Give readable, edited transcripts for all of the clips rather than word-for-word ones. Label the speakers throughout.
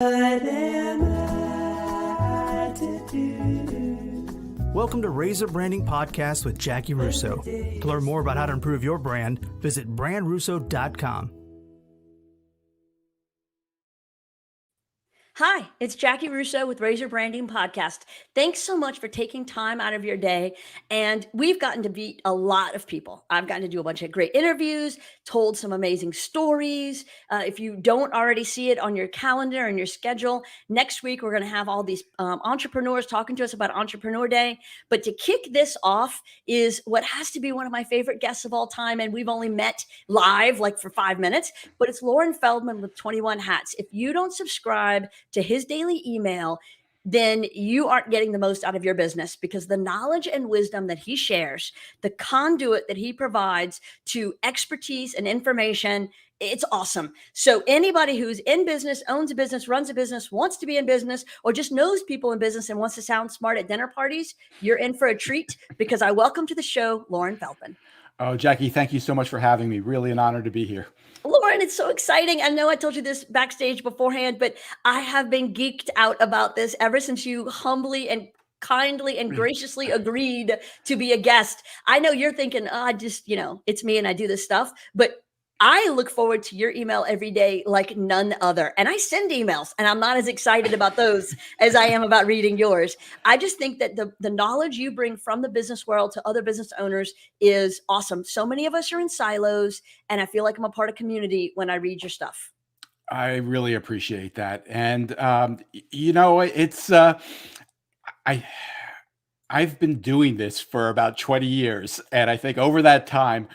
Speaker 1: What am I to do?
Speaker 2: Welcome to Razor Branding Podcast with Jackie Russo. To learn more about how to improve your brand, visit brandrusso.com.
Speaker 3: Hi, it's Jackie Russo with Razor Branding Podcast. Thanks so much for taking time out of your day. And we've gotten to meet a lot of people. I've gotten to do a bunch of great interviews, told some amazing stories. If you don't already see it on your calendar and your schedule, next week we're going to have all these entrepreneurs talking to us about Entrepreneur Day. But to kick this off is what has to be one of my favorite guests of all time. And we've only met live like for 5 minutes, but it's Loren Feldman with 21 Hats. If you don't subscribe to his daily email, then you aren't getting the most out of your business, because the knowledge and wisdom that he shares, the conduit that he provides to expertise and information, it's awesome. So anybody who's in business, owns a business, runs a business, wants to be in business, or just knows people in business and wants to sound smart at dinner parties, you're in for a treat, because I welcome to the show, Loren Feldman.
Speaker 4: Oh, Jackie, thank you so much for having me. Really an honor to be here.
Speaker 3: Loren, it's so exciting. I know I told you this backstage beforehand, but I have been geeked out about this ever since you humbly and kindly and graciously agreed to be a guest. I know you're thinking, oh, I just, it's me and I do this stuff, but I look forward to your email every day like none other. And I send emails, and I'm not as excited about those as I am about reading yours. I just think that the knowledge you bring from the business world to other business owners is awesome. So many of us are in silos, and I feel like I'm a part of community when I read your stuff.
Speaker 4: I really appreciate that. And, it's, I've been doing this for about 20 years. And I think over that time,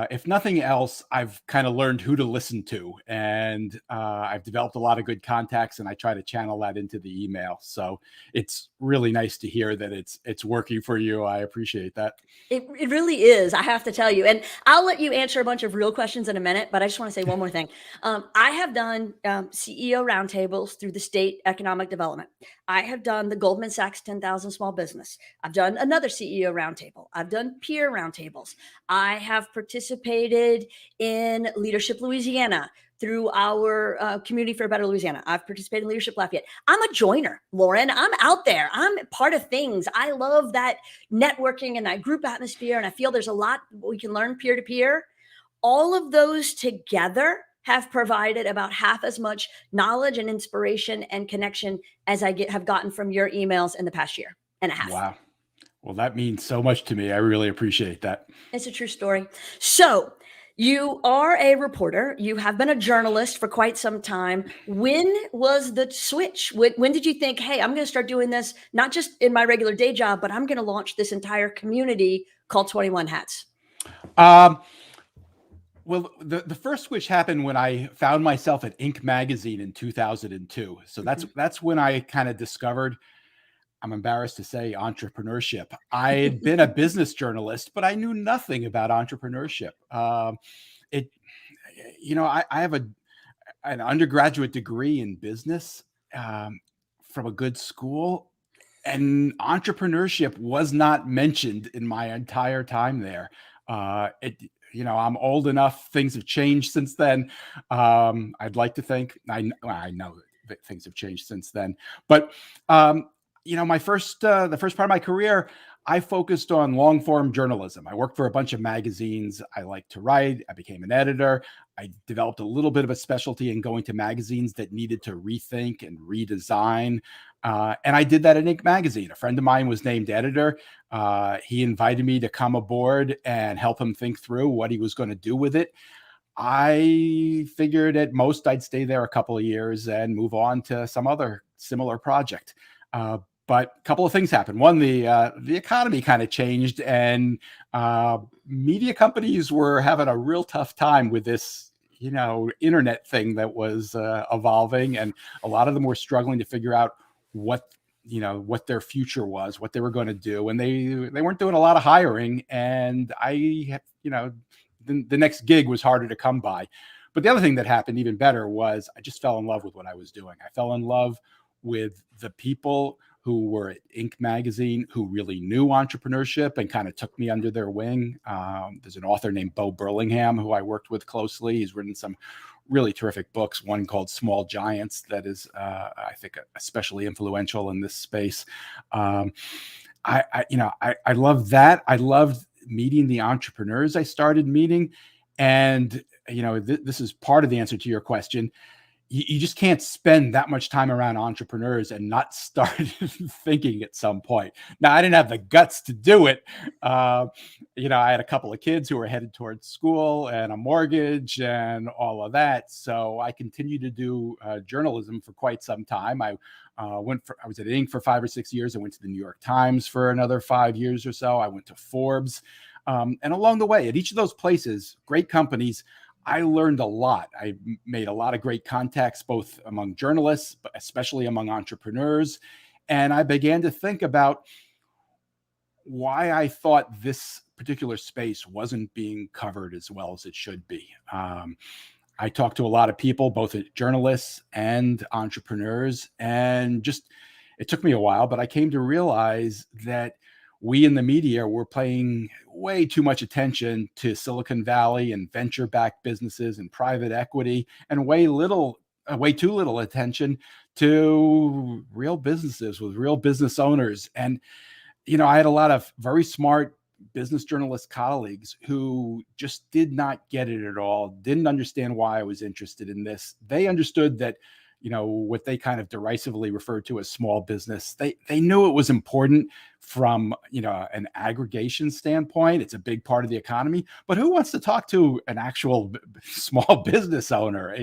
Speaker 4: if nothing else, I've kind of learned who to listen to, and I've developed a lot of good contacts, and I try to channel that into the email. So it's really nice to hear that it's working for you. I appreciate that.
Speaker 3: It really is, I have to tell you. And I'll let you answer a bunch of real questions in a minute, but I just want to say one more thing. I have done CEO roundtables through the state economic development. I have done the Goldman Sachs 10,000 small business. I've done another CEO roundtable. I've done peer roundtables. I have participated in Leadership Louisiana through our Community for a Better Louisiana. I've participated in Leadership Lafayette. I'm a joiner, Loren. I'm out there. I'm part of things. I love that networking and that group atmosphere, and I feel there's a lot we can learn peer to peer. All of those together have provided about half as much knowledge and inspiration and connection as I have gotten from your emails in the past year and a half.
Speaker 4: Wow. Well, that means so much to me. I really appreciate that.
Speaker 3: It's a true story. So you are a reporter. You have been a journalist for quite some time. When was the switch? When did you think, hey, I'm going to start doing this, not just in my regular day job, but I'm going to launch this entire community called 21 Hats?
Speaker 4: Well, the first switch happened when I found myself at Inc. magazine in 2002. So that's when I kind of discovered, I'm embarrassed to say, entrepreneurship. I had been a business journalist, but I knew nothing about entrepreneurship. I have an undergraduate degree in business from a good school, and entrepreneurship was not mentioned in my entire time there. I'm old enough. Things have changed since then. I'd like to think I know that things have changed since then, but the first part of my career, I focused on long form journalism. I worked for a bunch of magazines. I like to write. I became an editor. I developed a little bit of a specialty in going to magazines that needed to rethink and redesign. And I did that at Inc. magazine. A friend of mine was named editor. He invited me to come aboard and help him think through what he was going to do with it. I figured at most I'd stay there a couple of years and move on to some other similar project. But a couple of things happened. One, the economy kind of changed, and media companies were having a real tough time with this, internet thing that was evolving, and a lot of them were struggling to figure out what their future was, what they were going to do, and they weren't doing a lot of hiring. And the next gig was harder to come by. But the other thing that happened even better was I just fell in love with what I was doing. I fell in love with the people who were at Inc. magazine, who really knew entrepreneurship and kind of took me under their wing. There's an author named Bo Burlingham who I worked with closely. He's written some really terrific books. One called Small Giants that is, I think, especially influential in this space. I love that. I loved meeting the entrepreneurs I started meeting. And, this is part of the answer to your question. You just can't spend that much time around entrepreneurs and not start thinking at some point. Now, I didn't have the guts to do it. I had a couple of kids who were headed towards school and a mortgage and all of that. So I continued to do journalism for quite some time. I was at Inc. for 5 or 6 years. I went to the New York Times for another 5 years or so. I went to Forbes. And along the way, at each of those places, great companies, I learned a lot. I made a lot of great contacts, both among journalists, but especially among entrepreneurs. And I began to think about why I thought this particular space wasn't being covered as well as it should be. I talked to a lot of people, both journalists and entrepreneurs, and it took me a while, but I came to realize that we in the media were paying way too much attention to Silicon Valley and venture-backed businesses and private equity, and way too little attention to real businesses with real business owners. And, I had a lot of very smart business journalist colleagues who just did not get it at all, didn't understand why I was interested in this. They understood that, what they kind of derisively referred to as small business. They knew it was important from, an aggregation standpoint. It's a big part of the economy, but who wants to talk to an actual small business owner?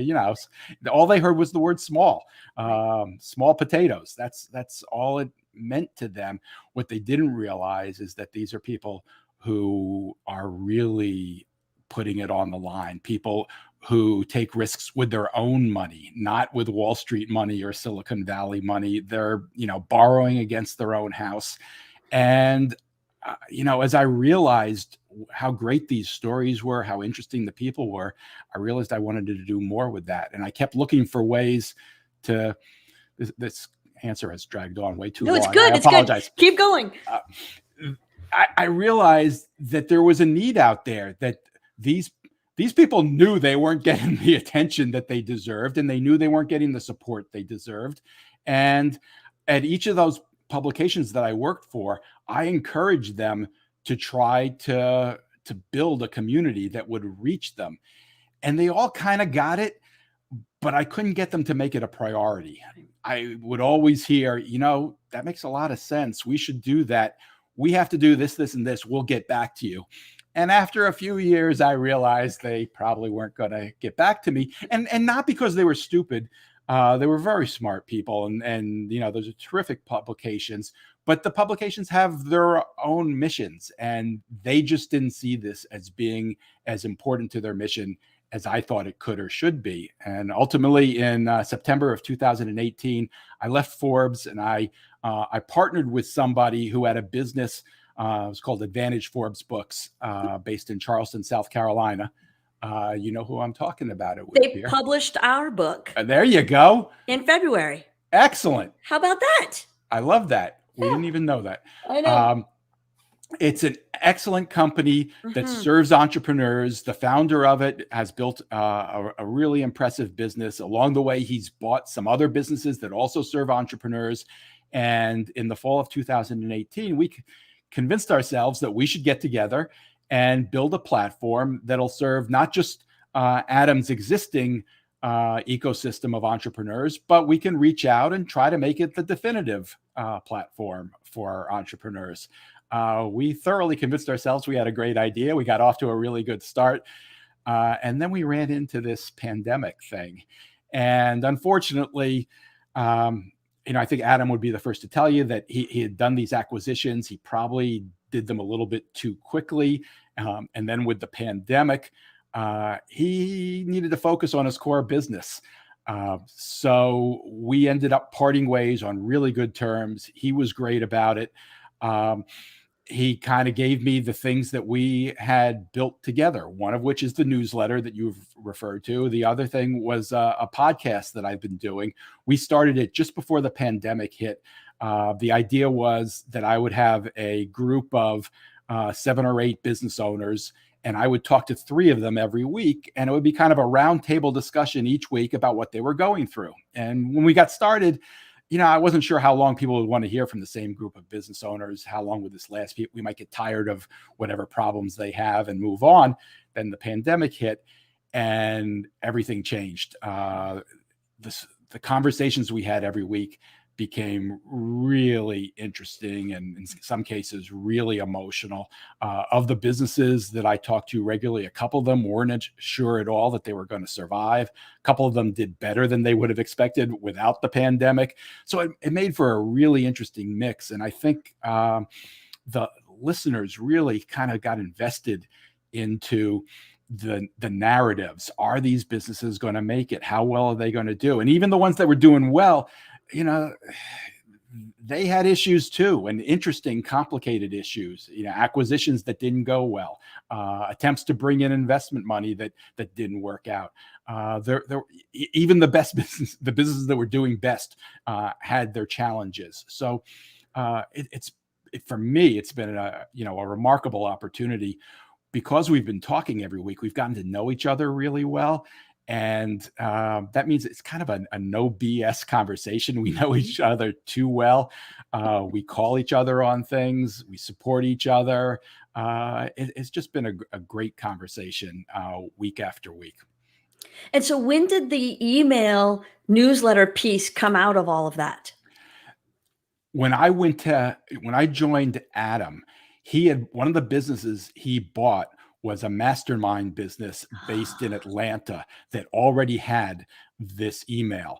Speaker 4: All they heard was the word small potatoes. That's all it meant to them. What they didn't realize is that these are people who are really putting it on the line, people who take risks with their own money, not with Wall Street money or Silicon Valley money. They're, borrowing against their own house. And, as I realized how great these stories were, how interesting the people were, I realized I wanted to do more with that. And I kept looking for ways to, this answer has dragged on way too long.
Speaker 3: It's good.
Speaker 4: I apologize.
Speaker 3: Good. Keep going.
Speaker 4: I realized that there was a need out there, that these people knew they weren't getting the attention that they deserved, and they knew they weren't getting the support they deserved. And at each of those publications that I worked for, I encouraged them to try to build a community that would reach them. And they all kind of got it, but I couldn't get them to make it a priority. I would always hear, that makes a lot of sense. We should do that. We have to do this, this, and this. We'll get back to you. And after a few years, I realized they probably weren't going to get back to me. And not because they were stupid. They were very smart people. And those are terrific publications. But the publications have their own missions. And they just didn't see this as being as important to their mission as I thought it could or should be. And ultimately, in September of 2018, I left Forbes, and I partnered with somebody who had a business. It was called Advantage Forbes Books, based in Charleston, South Carolina. You know who I'm talking about it with.
Speaker 3: They published our book.
Speaker 4: There you go.
Speaker 3: In February.
Speaker 4: Excellent.
Speaker 3: How about that?
Speaker 4: I love that. We
Speaker 3: Yeah.
Speaker 4: didn't even know that.
Speaker 3: I know.
Speaker 4: It's an excellent company that serves entrepreneurs. The founder of it has built a really impressive business. Along the way, he's bought some other businesses that also serve entrepreneurs. And in the fall of 2018, we convinced ourselves that we should get together and build a platform that'll serve not just Adam's existing ecosystem of entrepreneurs, but we can reach out and try to make it the definitive platform for entrepreneurs. We thoroughly convinced ourselves we had a great idea. We got off to a really good start. And then we ran into this pandemic thing. And unfortunately, I think Adam would be the first to tell you that he had done these acquisitions. He probably did them a little bit too quickly. And then with the pandemic, he needed to focus on his core business. So we ended up parting ways on really good terms. He was great about it. He kind of gave me the things that we had built together, one of which is the newsletter that you've referred to. The other thing was a podcast that I've been doing. We started it just before the pandemic hit. The idea was that I would have a group of 7 or 8 business owners, and I would talk to 3 of them every week, and it would be kind of a roundtable discussion each week about what they were going through. And when we got started, I wasn't sure how long people would want to hear from the same group of business owners. How long would this last? We might get tired of whatever problems they have and move on. Then the pandemic hit and everything changed. The conversations we had every week became really interesting and in some cases really emotional. Of the businesses that I talked to regularly, a couple of them weren't sure at all that they were going to survive. A couple of them did better than they would have expected without the pandemic. So it made for a really interesting mix. And I think the listeners really kind of got invested into the narratives. Are these businesses going to make it? How well are they going to do? And even the ones that were doing well, they had issues too, and interesting, complicated issues, acquisitions that didn't go well, attempts to bring in investment money that didn't work out. Even the best business, the businesses that were doing best, had their challenges. So for me, it's been a remarkable opportunity. Because we've been talking every week, we've gotten to know each other really well. And that means it's kind of a no BS conversation. We know each other too well. We call each other on things. We support each other. It's just been a great conversation week after week.
Speaker 3: And so when did the email newsletter piece come out of all of that?
Speaker 4: When I joined Adam, he had one of the businesses he bought was a mastermind business based in Atlanta that already had this email.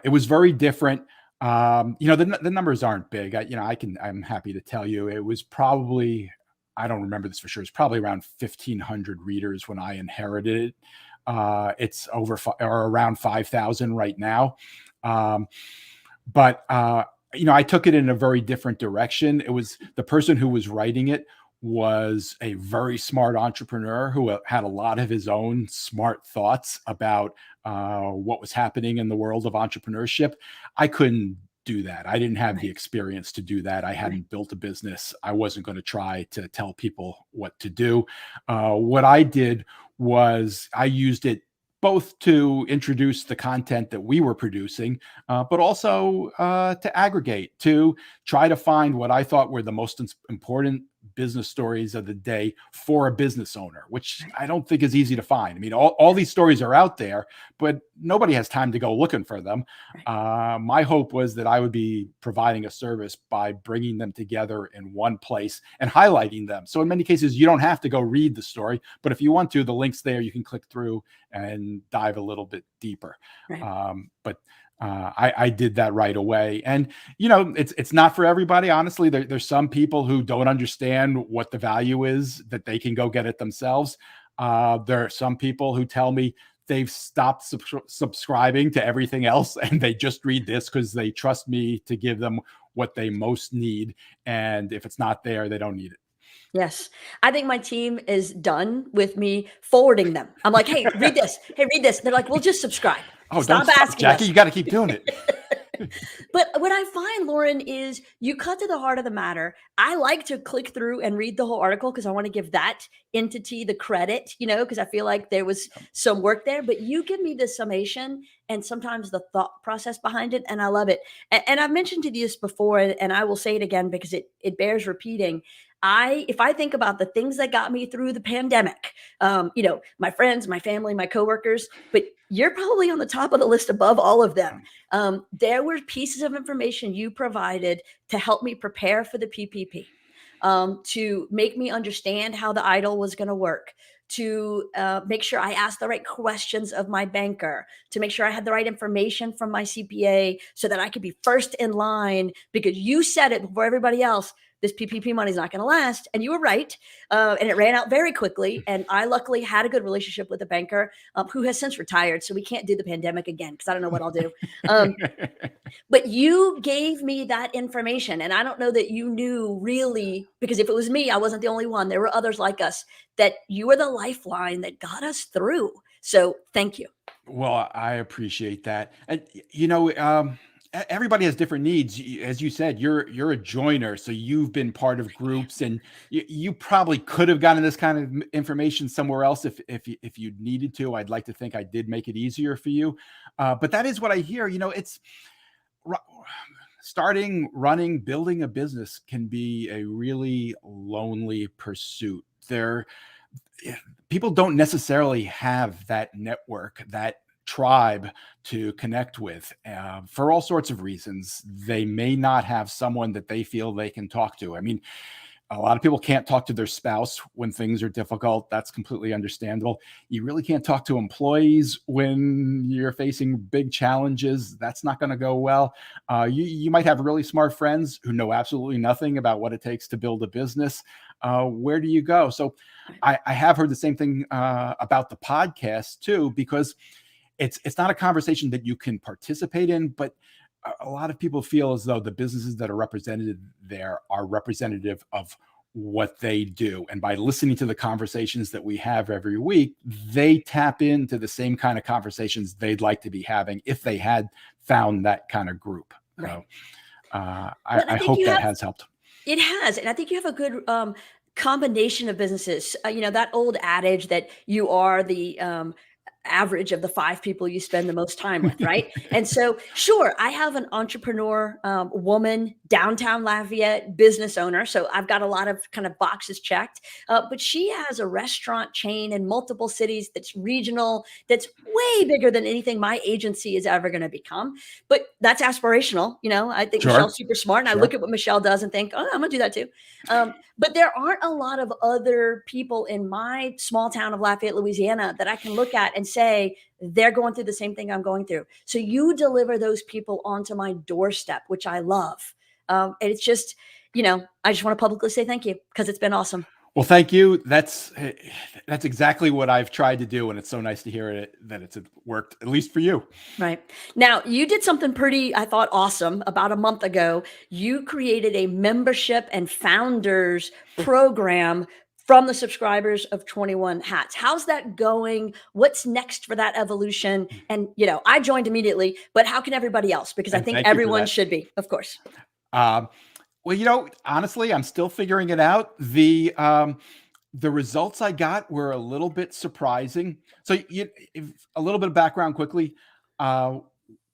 Speaker 4: It was very different. The numbers aren't big. I'm happy to tell you it was probably, I don't remember this for sure. It's probably around 1,500 readers when I inherited it. It's around 5,000 right now. But I took it in a very different direction. It was the person who was writing it was a very smart entrepreneur who had a lot of his own smart thoughts about what was happening in the world of entrepreneurship. I couldn't do that. I didn't have the experience to do that. I hadn't built a business. I wasn't going to try to tell people what to do. What I did was I used it both to introduce the content that we were producing, but also to aggregate, to try to find what I thought were the most important business stories of the day for a business owner, which I don't think is easy to find. I mean, all these stories are out there, but nobody has time to go looking for them. My hope was that I would be providing a service by bringing them together in one place and highlighting them. So in many cases, you don't have to go read the story, but if you want to, the link's there, you can click through and dive a little bit deeper. I did that right away. And, it's not for everybody. Honestly, there's some people who don't understand what the value is, that they can go get it themselves. There are some people who tell me they've stopped subscribing to everything else and they just read this because they trust me to give them what they most need. And if it's not there, they don't need it.
Speaker 3: Yes. I think my team is done with me forwarding them. I'm like, hey, read this. Hey, read this. They're like, well, just subscribe.
Speaker 4: Oh,
Speaker 3: Stop
Speaker 4: don't
Speaker 3: asking
Speaker 4: Jackie.
Speaker 3: us.
Speaker 4: You got to keep doing it.
Speaker 3: But what I find, Loren, is you cut to the heart of the matter. I like to click through and read the whole article because I want to give that entity the credit, because I feel like there was some work there. But you give me the summation and sometimes the thought process behind it, and I love it. And I've mentioned to you this before, and I will say it again because it bears repeating. If I think about the things that got me through the pandemic, my friends, my family, my coworkers, but you're probably on the top of the list above all of them. There were pieces of information you provided to help me prepare for the PPP, to make me understand how the idol was going to work, to make sure I asked the right questions of my banker, to make sure I had the right information from my CPA so that I could be first in line, because you said it before everybody else. This PPP money is not going to last. And you were right. And it ran out very quickly. And I luckily had a good relationship with a banker who has since retired. So we can't do the pandemic again because I don't know what I'll do. But you gave me that information. And I don't know that you knew really, because if it was me, I wasn't the only one. There were others like us, that you were the lifeline that got us through. So thank you.
Speaker 4: Well, I appreciate that. And, everybody has different needs. As you said, you're a joiner, so you've been part of groups, and you probably could have gotten this kind of information somewhere else if you needed to. I'd like to think I did make it easier for you, but that is what I hear. It's starting, running, building a business can be a really lonely pursuit. People don't necessarily have that network, that tribe to connect with for all sorts of reasons. They may not have someone that they feel they can talk to. I mean, a lot of people can't talk to their spouse when things are difficult. That's completely understandable. You really can't talk to employees when you're facing big challenges. That's not going to go well. You might have really smart friends who know absolutely nothing about what it takes to build a business. Where do you go? So I have heard the same thing about the podcast too, because it's not a conversation that you can participate in, but a lot of people feel as though the businesses that are represented there are representative of what they do. And by listening to the conversations that we have every week, they tap into the same kind of conversations they'd like to be having if they had found that kind of group.
Speaker 3: Right.
Speaker 4: So I hope that has helped.
Speaker 3: It has. And I think you have a good combination of businesses. That old adage that you are the average of the 5 people you spend the most time with, right? And so, sure, I have an entrepreneur woman, downtown Lafayette business owner. So I've got a lot of kind of boxes checked. But she has a restaurant chain in multiple cities that's regional, that's way bigger than anything my agency is ever going to become. But that's aspirational. I think
Speaker 4: Sure.
Speaker 3: Michelle's super smart. And
Speaker 4: Sure.
Speaker 3: I look at what Michelle does and think, oh, I'm going to do that too. But there aren't a lot of other people in my small town of Lafayette, Louisiana, that I can look at and say, they're going through the same thing I'm going through. So you deliver those people onto my doorstep, which I love. And it's just, I just want to publicly say thank you because it's been awesome.
Speaker 4: Well, thank you. That's exactly what I've tried to do. And it's so nice to hear that it's worked, at least for you.
Speaker 3: Right. Now, you did something pretty, I thought, awesome about a month ago. You created a membership and founders program from the subscribers of 21 Hats. How's that going? What's next for that evolution? And, I joined immediately, but how can everybody else? Because I think everyone should be, of course.
Speaker 4: Well, honestly, I'm still figuring it out. The results I got were a little bit surprising. So a little bit of background quickly.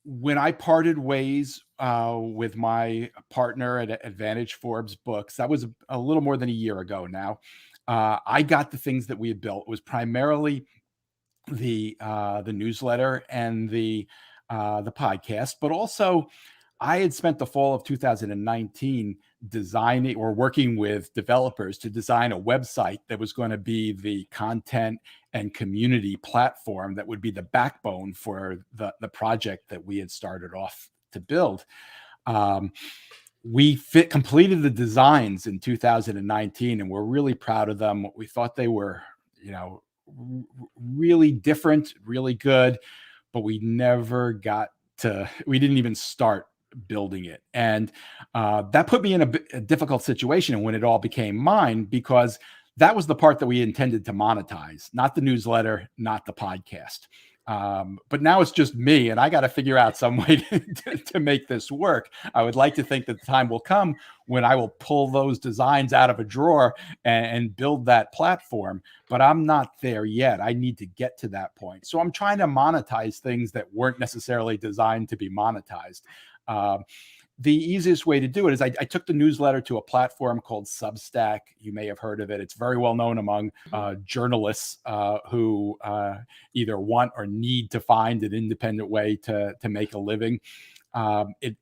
Speaker 4: When I parted ways with my partner at Advantage Forbes Books, that was a little more than a year ago now. I got the things that we had built. It was primarily the newsletter and the podcast, but also I had spent the fall of 2019 designing or working with developers to design a website that was going to be the content and community platform that would be the backbone for the project that we had started off to build. We completed the designs in 2019, and we're really proud of them. We thought they were, really different, really good, but we didn't even start building it. And that put me in a difficult situation when it all became mine, because that was the part that we intended to monetize, not the newsletter, not the podcast. But now it's just me, and I got to figure out some way to make this work. I would like to think that the time will come when I will pull those designs out of a drawer and build that platform, but I'm not there yet. I need to get to that point. So I'm trying to monetize things that weren't necessarily designed to be monetized. The easiest way to do it is I took the newsletter to a platform called Substack. You may have heard of it. It's very well known among journalists who either want or need to find an independent way to make a living. It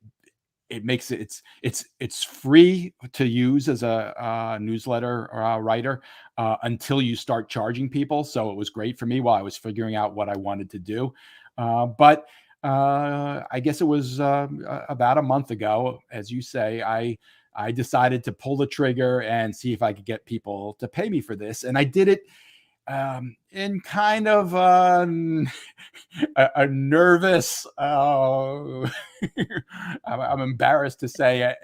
Speaker 4: makes it's free to use as a newsletter writer until you start charging people. So it was great for me while I was figuring out what I wanted to do. But I guess it was about a month ago, as you say, I decided to pull the trigger and see if I could get people to pay me for this. And I did it in kind of a nervous, I'm embarrassed to say,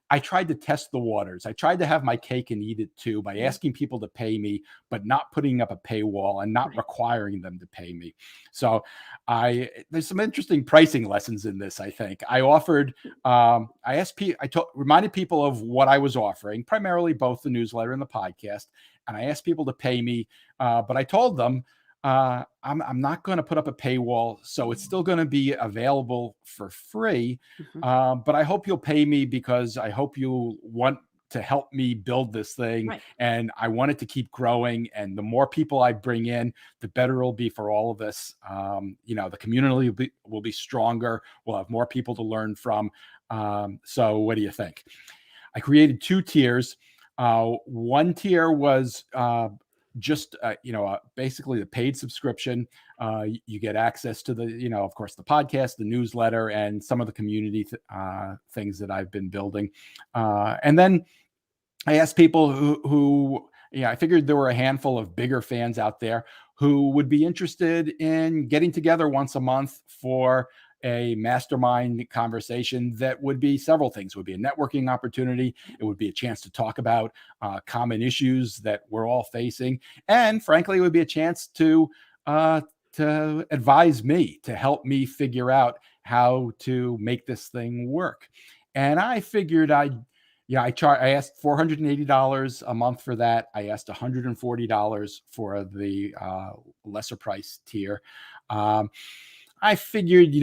Speaker 4: I tried to test the waters. I tried to have my cake and eat it too by asking people to pay me, but not putting up a paywall and not requiring them to pay me. So there's some interesting pricing lessons in this. I think I offered, reminded people of what I was offering, primarily both the newsletter and the podcast. And I asked people to pay me, but I told them, I'm not going to put up a paywall, so it's still going to be available for free. But I hope you'll pay me because I hope you want to help me build this thing, and I want it to keep growing. And the more people I bring in, the better it'll be for all of us. The community will be stronger. We'll have more people to learn from. So what do you think? I created 2 tiers. One tier was basically the paid subscription. You get access to the, of course, the podcast, the newsletter, and some of the community things that I've been building. And then I asked people who I figured there were a handful of bigger fans out there who would be interested in getting together once a month for a mastermind conversation that would be several things. It would be a networking opportunity. It would be a chance to talk about common issues that we're all facing. And frankly, it would be a chance to advise me, to help me figure out how to make this thing work. And I figured I asked $480 a month for that. I asked $140 for the lesser price tier. I figured,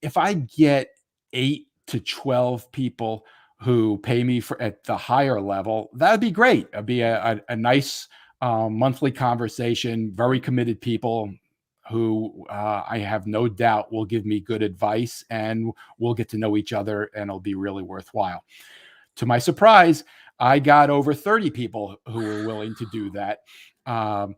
Speaker 4: if I get 8 to 12 people who pay me at the higher level, that'd be great. It'd be a nice monthly conversation, very committed people who I have no doubt will give me good advice, and we'll get to know each other, and it'll be really worthwhile. To my surprise, I got over 30 people who were willing to do that. I'm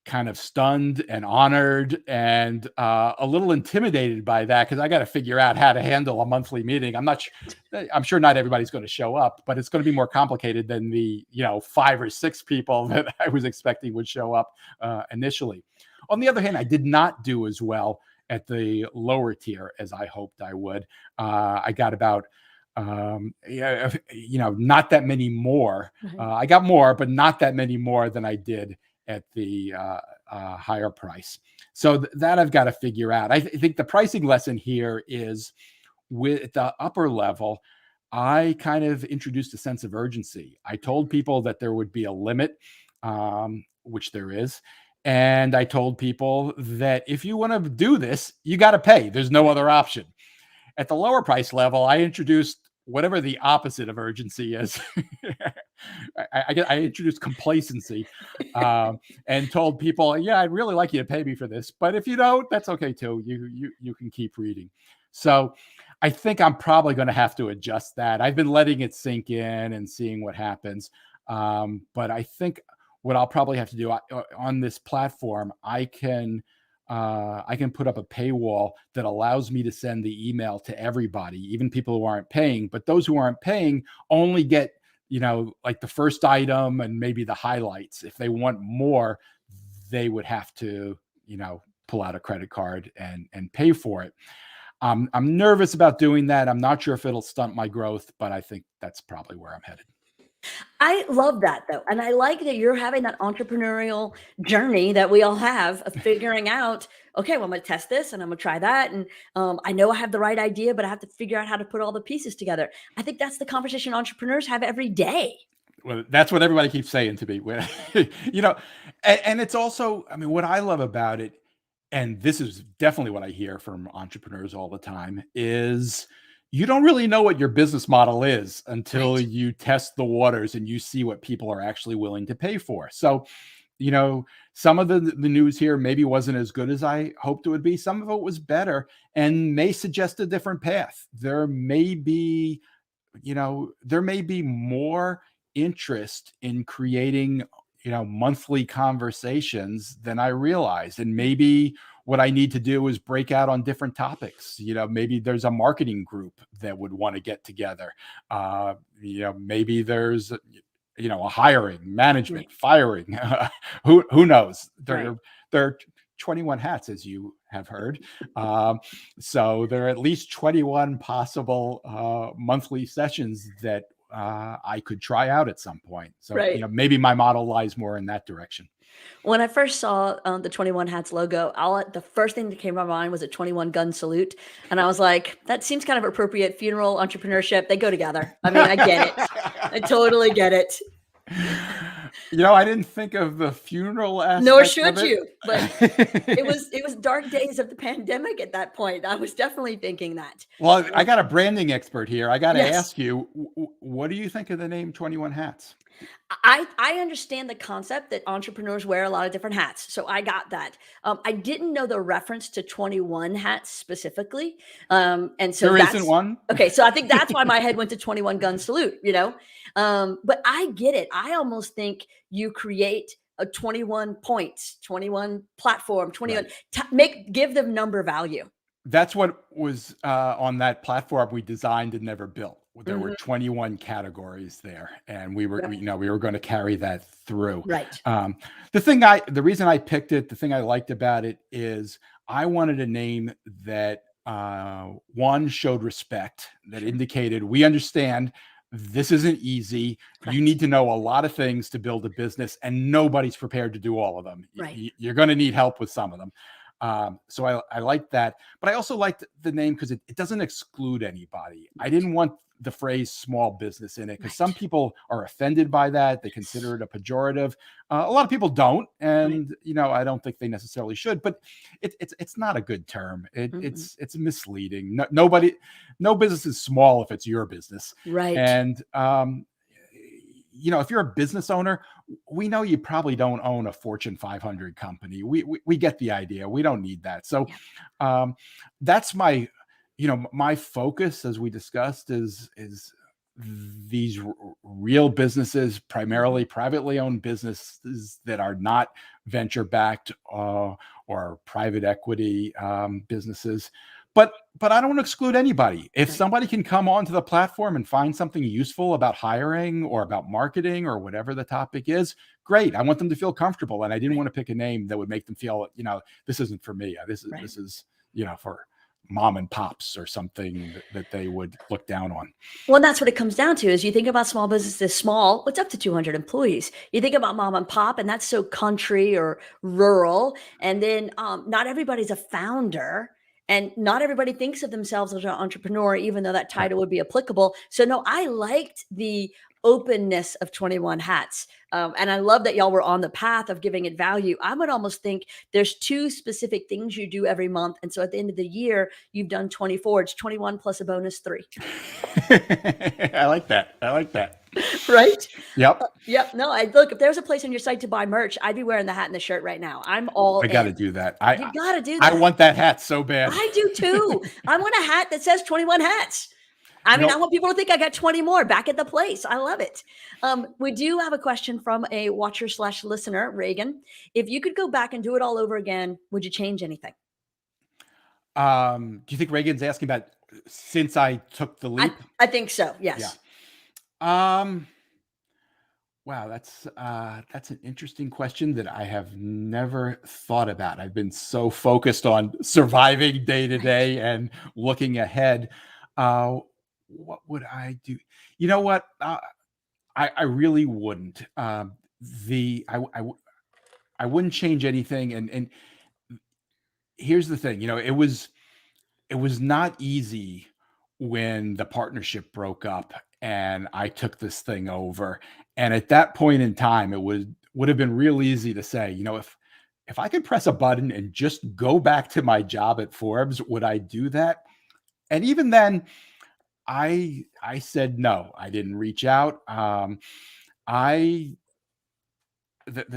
Speaker 4: kind of stunned and honored and a little intimidated by that, because I got to figure out how to handle a monthly meeting. I'm sure not everybody's going to show up, but it's going to be more complicated than the 5 or 6 people that I was expecting would show up initially. On the other hand, I did not do as well at the lower tier as I hoped I would. I got about not that many more. I got more, but not that many more than I did at the higher price. So that I've got to figure out. I think the pricing lesson here is, with the upper level, I kind of introduced a sense of urgency. I told people that there would be a limit, which there is. And I told people that if you want to do this, you got to pay. There's no other option. At the lower price level, I introduced whatever the opposite of urgency is. I introduced complacency and told people, I'd really like you to pay me for this, but if you don't, that's okay too. You can keep reading. So I think I'm probably going to have to adjust that. I've been letting it sink in and seeing what happens. But I think what I'll probably have to do on this platform, I can put up a paywall that allows me to send the email to everybody, even people who aren't paying. But those who aren't paying only get, like the first item and maybe the highlights. If they want more, they would have to, pull out a credit card and pay for it. I'm nervous about doing that. I'm not sure if it'll stunt my growth, but I think that's probably where I'm headed.
Speaker 3: I love that, though. And I like that you're having that entrepreneurial journey that we all have of figuring out, okay, well, I'm going to test this and I'm going to try that. And I know I have the right idea, but I have to figure out how to put all the pieces together. I think that's the conversation entrepreneurs have every day.
Speaker 4: Well, that's what everybody keeps saying to me, and it's also, what I love about it, and this is definitely what I hear from entrepreneurs all the time, is you don't really know what your business model is until you test the waters and you see what people are actually willing to pay for. So, some of the news here maybe wasn't as good as I hoped it would be. Some of it was better and may suggest a different path. There may be more interest in creating, monthly conversations than I realized. And maybe what I need to do is break out on different topics. Maybe there's a marketing group that would want to get together. Maybe there's, a hiring, management, firing. Who knows? There are 21 hats, as you have heard. So there are at least 21 possible monthly sessions that I could try out at some point. So,
Speaker 3: Right.
Speaker 4: maybe my model lies more in that direction.
Speaker 3: When I first saw the 21 Hats logo, the first thing that came to my mind was a 21 gun salute. And I was like, that seems kind of appropriate. Funeral, entrepreneurship, they go together. I mean, I get it. I totally get it.
Speaker 4: I didn't think of the funeral aspect.
Speaker 3: Nor should
Speaker 4: of it.
Speaker 3: you, but it was dark days of the pandemic at that point. I was definitely thinking that.
Speaker 4: Well, I got a branding expert here. I got to
Speaker 3: Yes.
Speaker 4: ask you, what do you think of the name 21 Hats?
Speaker 3: I understand the concept that entrepreneurs wear a lot of different hats. So I got that. I didn't know the reference to 21 hats specifically. And so
Speaker 4: There isn't one.
Speaker 3: Okay. So I think that's why my head went to 21 gun salute, but I get it. I almost think you create a 21 points, 21 platform, 21, give them number value.
Speaker 4: That's what was on that platform we designed and never built. There were 21 categories there, and we were going to carry that through.
Speaker 3: Right.
Speaker 4: The reason I picked it, the thing I liked about it is I wanted a name that one showed respect, that indicated we understand this isn't easy. Right. You need to know a lot of things to build a business, and nobody's prepared to do all of them.
Speaker 3: Right.
Speaker 4: You're going to need help with some of them. So I liked that, but I also liked the name because it doesn't exclude anybody. I didn't want the phrase small business in it because some people are offended by that. They consider it a pejorative. A lot of people don't. And, I don't think they necessarily should, but it's not a good term. It's misleading. No business is small if it's your business.
Speaker 3: Right.
Speaker 4: And, if you're a business owner, we know you probably don't own a Fortune 500 company. We get the idea. We don't need that. So that's my focus, as we discussed, is these real businesses, primarily privately owned businesses that are not venture backed or private equity businesses. But I don't want to exclude anybody. If somebody can come onto the platform and find something useful about hiring or about marketing or whatever the topic is, great. I want them to feel comfortable. And I didn't want to pick a name that would make them feel, this isn't for me. This is for mom and pops or something that they would look down on.
Speaker 3: Well, that's what it comes down to. Is you think about small businesses, small, what's up to 200 employees. You think about mom and pop, and that's so country or rural. And then not everybody's a founder. And not everybody thinks of themselves as an entrepreneur, even though that title would be applicable. So no, I liked the openness of 21 hats. And I love that y'all were on the path of giving it value. I would almost think there's 2 specific things you do every month. And so at the end of the year, you've done 24. It's 21 plus a bonus 3.
Speaker 4: I like that.
Speaker 3: Right?
Speaker 4: Yep.
Speaker 3: Yep. No, look, if there's a place on your site to buy merch, I'd be wearing the hat and the shirt right now. I'm all
Speaker 4: I got to do that.
Speaker 3: You got to do that.
Speaker 4: I want that hat so bad.
Speaker 3: I do too. I want a hat that says 21 hats. I mean, I want people to think I got 20 more back at the place. I love it. We do have a question from a watcher/listener, Reagan. If you could go back and do it all over again, would you change anything?
Speaker 4: Do you think Reagan's asking about since I took the leap?
Speaker 3: I think so. Yes.
Speaker 4: Yeah. Wow, that's an interesting question that I have never thought about. I've been so focused on surviving day to day and looking ahead. What would I do? You know what? I really wouldn't. I wouldn't change anything. And here's the thing. It was not easy when the partnership broke up and I took this thing over. And at that point in time, it would have been real easy to say, if I could press a button and just go back to my job at Forbes, would I do that? And even then, I said no. I didn't reach out. The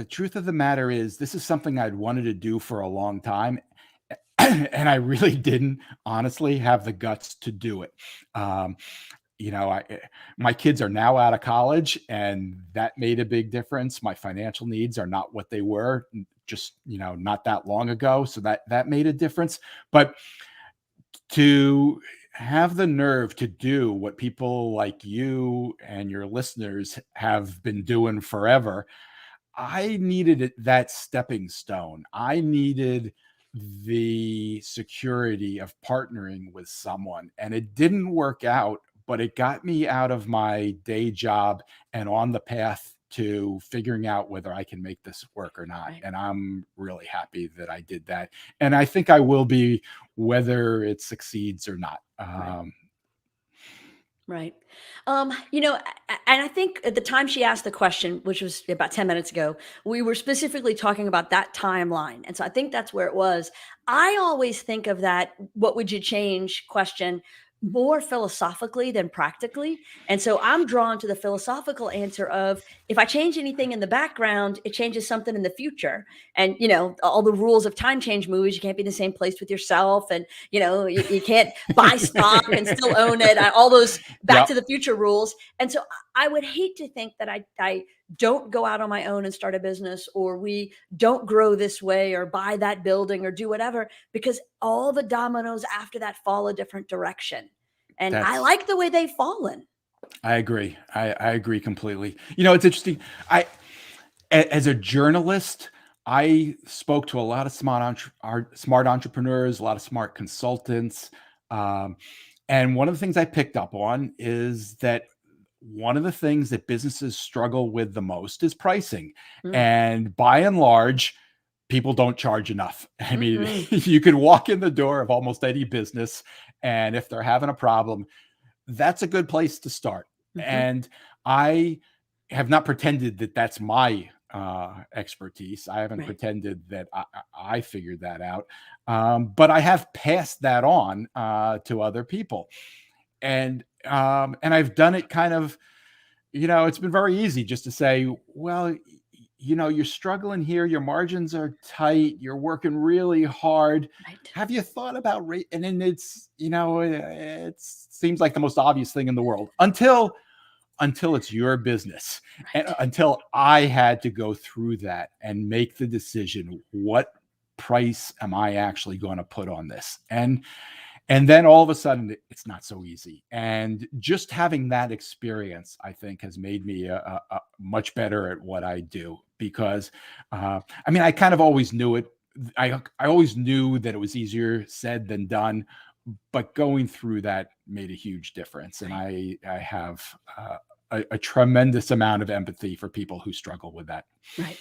Speaker 4: truth of the matter is, this is something I'd wanted to do for a long time, and I really didn't honestly have the guts to do it. My kids are now out of college, and that made a big difference. My financial needs are not what they were just, not that long ago. So that made a difference. But to have the nerve to do what people like you and your listeners have been doing forever, I needed that stepping stone. I needed the security of partnering with someone, and it didn't work out, but it got me out of my day job and on the path to figuring out whether I can make this work or not.
Speaker 3: Right.
Speaker 4: And I'm really happy that I did that. And I think I will be, whether it succeeds or not.
Speaker 3: Right. Right. And I think at the time she asked the question, which was about 10 minutes ago, we were specifically talking about that timeline. And so I think that's where it was. I always think of that, what would you change question more philosophically than practically. And so I'm drawn to the philosophical answer of if I change anything in the background, it changes something in the future. And, all the rules of time change movies, you can't be in the same place with yourself. And, you can't buy stock and still own it. All those Back
Speaker 4: Yep.
Speaker 3: to the Future rules. And so I would hate to think that I don't go out on my own and start a business, or we don't grow this way or buy that building or do whatever, because all the dominoes after that fall a different direction. And I
Speaker 4: That's
Speaker 3: like the way they've fallen.
Speaker 4: I agree. I agree completely. It's interesting. As a journalist, I spoke to a lot of smart entrepreneurs, a lot of smart consultants. Um, and one of the things I picked up on is that one of the things that businesses struggle with the most is pricing.
Speaker 3: Mm.
Speaker 4: And by and large, people don't charge enough. I mean,
Speaker 3: Mm-mm.
Speaker 4: you could walk in the door of almost any business, and if they're having a problem, that's a good place to start.
Speaker 3: Mhm.
Speaker 4: And I have not pretended that that's my expertise. I haven't
Speaker 3: Right.
Speaker 4: pretended that I figured that out. But I have passed that on to other people. And I've done it kind of, it's been very easy just to say, well, you're struggling here. Your margins are tight. You're working really hard.
Speaker 3: Right.
Speaker 4: Have you thought about rate? And then it seems like the most obvious thing in the world until it's your business, and
Speaker 3: Right.
Speaker 4: until I had to go through that and make the decision, what price am I actually going to put on this? And then all of a sudden, it's not so easy. And just having that experience, I think, has made me a much better at what I do. Because, I kind of always knew it. I always knew that it was easier said than done. But going through that made a huge difference. And I have a tremendous amount of empathy for people who struggle with that.
Speaker 3: Right.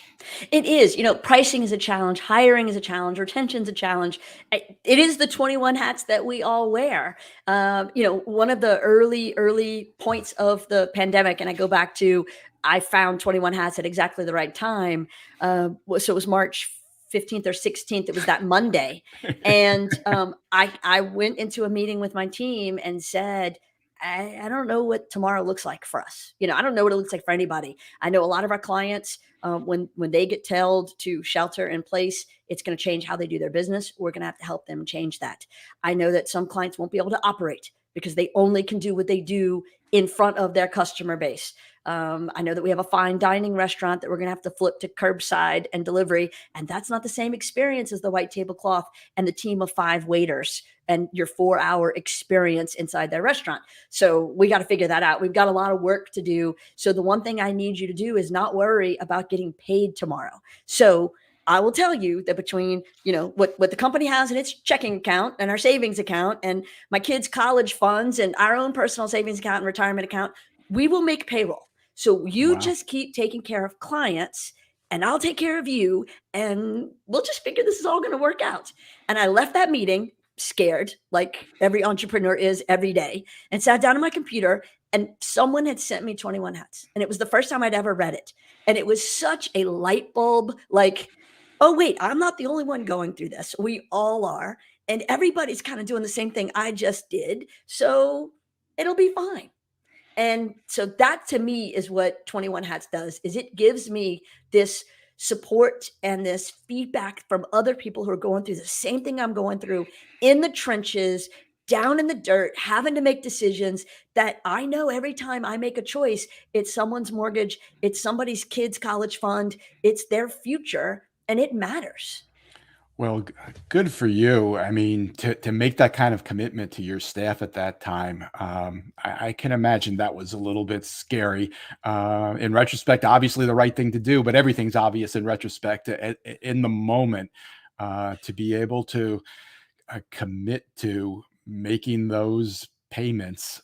Speaker 3: It is, pricing is a challenge, hiring is a challenge, retention's a challenge. It is the 21 hats that we all wear. One of the early points of the pandemic, and I go back to, I found 21 hats at exactly the right time. So it was March 15th or 16th. It was that Monday. And I went into a meeting with my team and said, I don't know what tomorrow looks like for us. I don't know what it looks like for anybody. I know a lot of our clients, when they get told to shelter in place, it's going to change how they do their business. We're going to have to help them change that. I know that some clients won't be able to operate because they only can do what they do in front of their customer base. I know that we have a fine dining restaurant that we're going to have to flip to curbside and delivery, and that's not the same experience as the white tablecloth and the team of 5 waiters and your 4-hour experience inside their restaurant. So we got to figure that out. We've got a lot of work to do. So the one thing I need you to do is not worry about getting paid tomorrow. So I will tell you that between, what the company has in its checking account and our savings account and my kids' college funds and our own personal savings account and retirement account, we will make payroll. So you
Speaker 4: Wow.
Speaker 3: just keep taking care of clients and I'll take care of you, and we'll just figure this is all going to work out. And I left that meeting scared, like every entrepreneur is every day, and sat down on my computer, and someone had sent me 21 hats. And it was the first time I'd ever read it. And it was such a light bulb, like, oh, wait, I'm not the only one going through this. We all are. And everybody's kind of doing the same thing I just did. So it'll be fine. And so that to me is what 21 hats does, is it gives me this support and this feedback from other people who are going through the same thing I'm going through, in the trenches, down in the dirt, having to make decisions that I know every time I make a choice, it's someone's mortgage, it's somebody's kid's college fund, it's their future, and it matters.
Speaker 4: Well, good for you. I mean, to make that kind of commitment to your staff at that time, I can imagine that was a little bit scary. In retrospect, obviously the right thing to do, but everything's obvious in retrospect. In the moment, to be able to commit to making those payments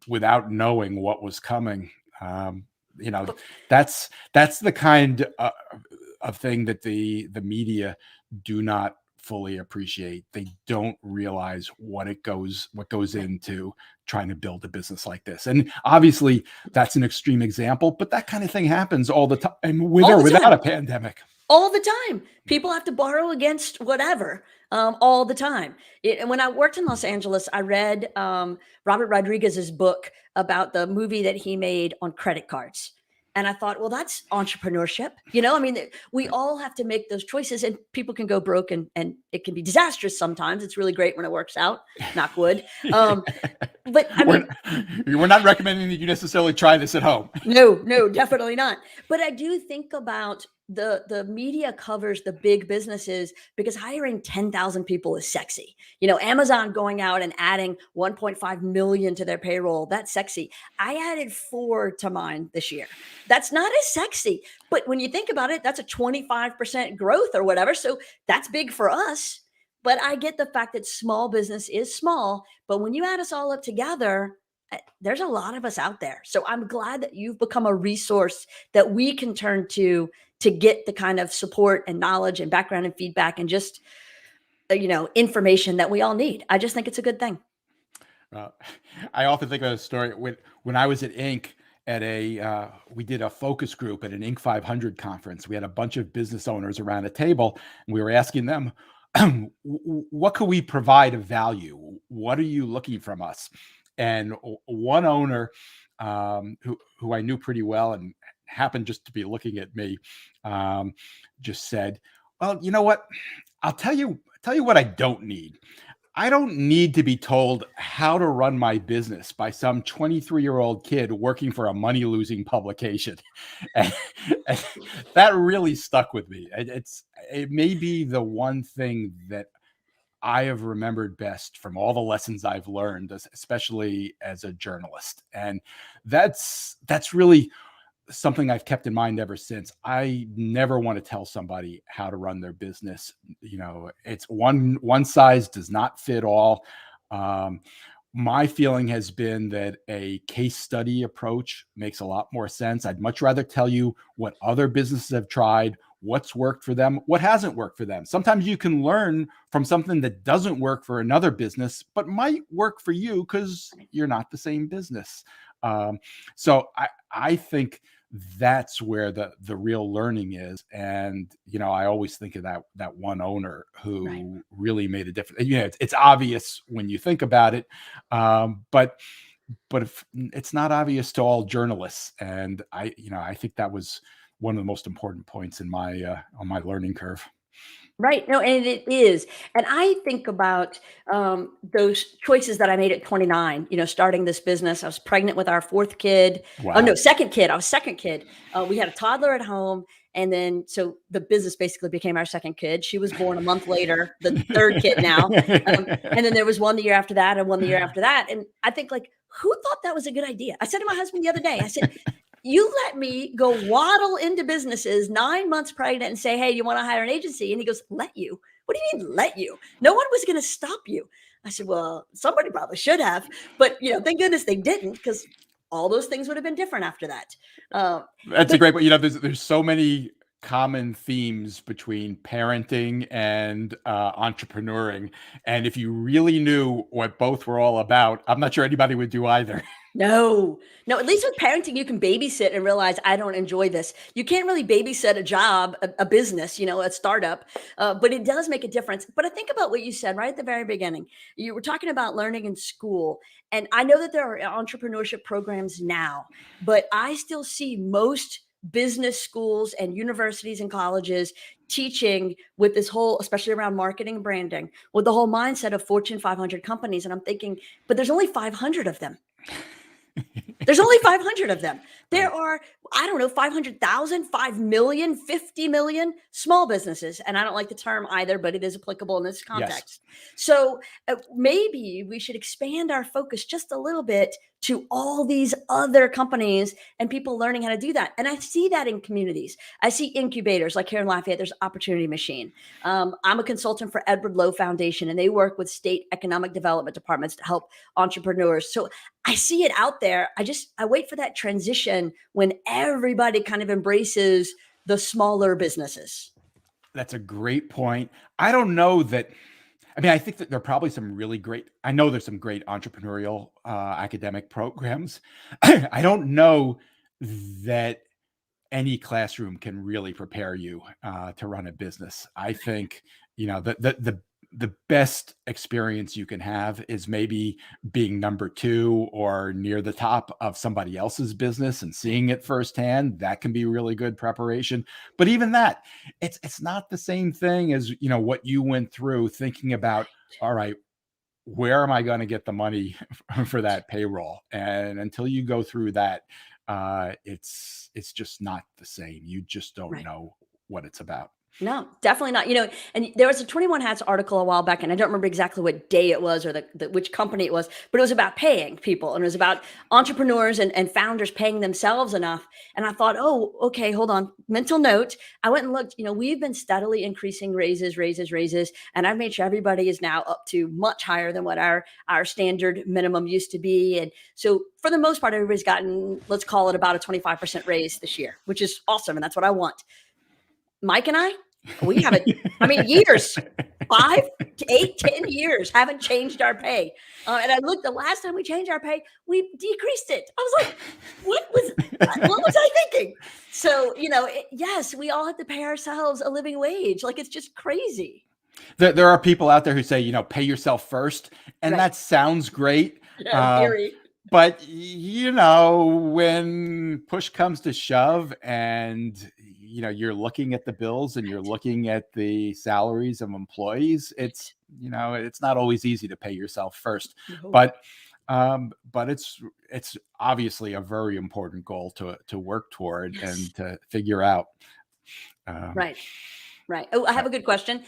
Speaker 4: without knowing what was coming, um, you know,
Speaker 3: But
Speaker 4: that's the kind of thing that the media do not fully appreciate. They don't realize what goes
Speaker 3: right.
Speaker 4: into trying to build a business like this. And obviously that's an extreme example, but that kind of thing happens all the time, with
Speaker 3: All
Speaker 4: or
Speaker 3: the
Speaker 4: without
Speaker 3: time.
Speaker 4: a pandemic.
Speaker 3: All the time. People have to borrow against whatever, all the time. And when I worked in Los Angeles, I read Robert Rodriguez's book about the movie that he made on credit cards. And I thought, well, that's entrepreneurship. I mean, we all have to make those choices, and people can go broke, and it can be disastrous sometimes. It's really great when it works out, knock wood. Um, but I
Speaker 4: we're,
Speaker 3: mean,
Speaker 4: we're not recommending that you necessarily try this at home.
Speaker 3: no, definitely not. But I do think about the media covers the big businesses because hiring 10,000 people is sexy. Amazon going out and adding 1.5 million to their payroll, that's sexy. I added 4 to mine this year. That's not as sexy. But when you think about it, that's a 25% growth or whatever. So that's big for us. But I get the fact that small business is small. But when you add us all up together, there's a lot of us out there. So I'm glad that you've become a resource that we can turn to get the kind of support and knowledge and background and feedback and just information that we all need. I just think it's a good thing.
Speaker 4: Uh, I often think of a story when I was at Inc. at we did a focus group at an Inc. 500 conference. We had a bunch of business owners around a table, and we were asking them, what could we provide of value? What are you looking from us? And one owner, who I knew pretty well and happened just to be looking at me, just said, "Well, you know what? I'll tell you what I don't need. I don't need to be told how to run my business by some 23-year-old kid working for a money-losing publication." And, and that really stuck with me. It may be the one thing that I have remembered best from all the lessons I've learned, especially as a journalist. And that's really something I've kept in mind ever since. I never want to tell somebody how to run their business. It's one size does not fit all. My feeling has been that a case study approach makes a lot more sense. I'd much rather tell you what other businesses have tried, what's worked for them, what hasn't worked for them. Sometimes you can learn from something that doesn't work for another business, but might work for you because you're not the same business. So I think that's where the real learning is. And, I always think of that one owner who
Speaker 3: Right.
Speaker 4: really made a difference. It's obvious when you think about it. But if it's not obvious to all journalists. And I think that was one of the most important points in my on my learning curve.
Speaker 3: Right. No, and it is. And I think about those choices that I made at 29, starting this business. I was pregnant with our 4th kid. Oh, no,
Speaker 4: Wow.
Speaker 3: second kid. I was second kid. We had a toddler at home. And then, so the business basically became our second kid. She was born a month later, the 3rd kid now. And then there was one the year after that and one the year after that. And I think, like, who thought that was a good idea? I said to my husband the other day, I said, you let me go waddle into businesses 9 months pregnant and say, hey, you want to hire an agency? And he goes, let you? What do you mean let you? No one was going to stop you. I said, well, somebody probably should have, but thank goodness they didn't, because all those things would have been different after that.
Speaker 4: That's a
Speaker 3: But
Speaker 4: great point. There's so many common themes between parenting and entrepreneuring. And if you really knew what both were all about, I'm not sure anybody would do either.
Speaker 3: no, at least with parenting, you can babysit and realize I don't enjoy this. You can't really babysit a job, a business, a startup, but it does make a difference. But I think about what you said right at the very beginning. You were talking about learning in school. And I know that there are entrepreneurship programs now, but I still see most business schools and universities and colleges teaching with this whole, especially around marketing and branding, with the whole mindset of Fortune 500 companies. And I'm thinking, but there's only 500 of them. There's only 500 of them. There are, I don't know, 500,000, 5 million, 50 million small businesses. And I don't like the term either, but it is applicable in this
Speaker 4: Yes.
Speaker 3: context. So maybe we should expand our focus just a little bit to all these other companies and people learning how to do that. And I see that in communities. I see incubators like here in Lafayette, there's Opportunity Machine. I'm a consultant for Edward Lowe Foundation, and they work with state economic development departments to help entrepreneurs. So I see it out there. I wait for that transition when everybody kind of embraces the smaller businesses.
Speaker 4: That's a great point. I don't know that. I mean, I think that there are probably some really great, I know there's some great entrepreneurial academic programs. I don't know that any classroom can really prepare you to run a business. I think, the best experience you can have is maybe being number two or near the top of somebody else's business and seeing it firsthand. That can be really good preparation. But even that, it's not the same thing as, what you went through thinking about, all right, where am I going to get the money for that payroll? And until you go through that, it's just not the same. You just don't know what it's about.
Speaker 3: No, definitely not. And there was a 21 Hats article a while back, and I don't remember exactly what day it was or which company it was, but it was about paying people, and it was about entrepreneurs and founders paying themselves enough. And I thought, oh, okay, hold on. Mental note. I went and looked. We've been steadily increasing raises, and I've made sure everybody is now up to much higher than what our standard minimum used to be. And so for the most part, everybody's gotten, let's call it about a 25% raise this year, which is awesome, and that's what I want. Mike and we haven't, years, 5 to 8, 10 years, haven't changed our pay. And I looked, the last time we changed our pay, we decreased it. I was like, what was I thinking? So, yes, we all have to pay ourselves a living wage. Like, it's just crazy.
Speaker 4: There are people out there who say, pay yourself first. And that sounds great.
Speaker 3: Yeah, theory.
Speaker 4: But, when push comes to shove and, you're looking at the bills and you're looking at the salaries of employees, it's not always easy to pay yourself first. No. But it's obviously a very important goal to work toward and to figure out.
Speaker 3: Right. Oh, I have a good question.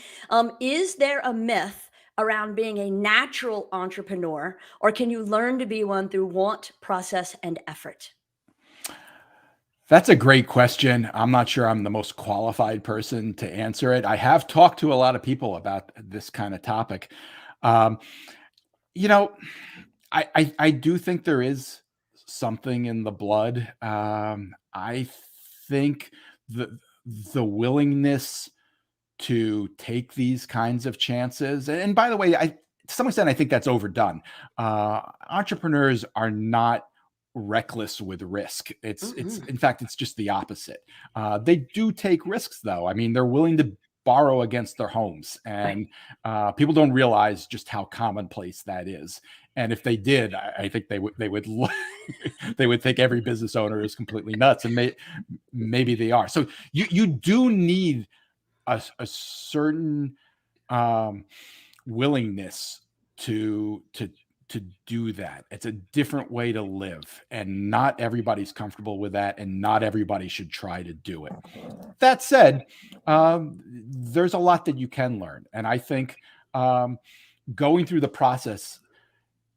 Speaker 3: Is there a myth around being a natural entrepreneur, or can you learn to be one through want, process, and effort?
Speaker 4: That's a great question. I'm not sure I'm the most qualified person to answer it. I have talked to a lot of people about this kind of topic. I do think there is something in the blood. I think the willingness to take these kinds of chances, and by the way, to some extent, I think that's overdone. Entrepreneurs are not reckless with risk. It's in fact, it's just the opposite. They do take risks, though. I mean, they're willing to borrow against their homes, and people don't realize just how commonplace that is. And if they did, I think they would they would think every business owner is completely nuts, and maybe they are. So you do need a certain willingness to do that. It's a different way to live, and not everybody's comfortable with that, and not everybody should try to do it. That said, there's a lot that you can learn, and I think going through the process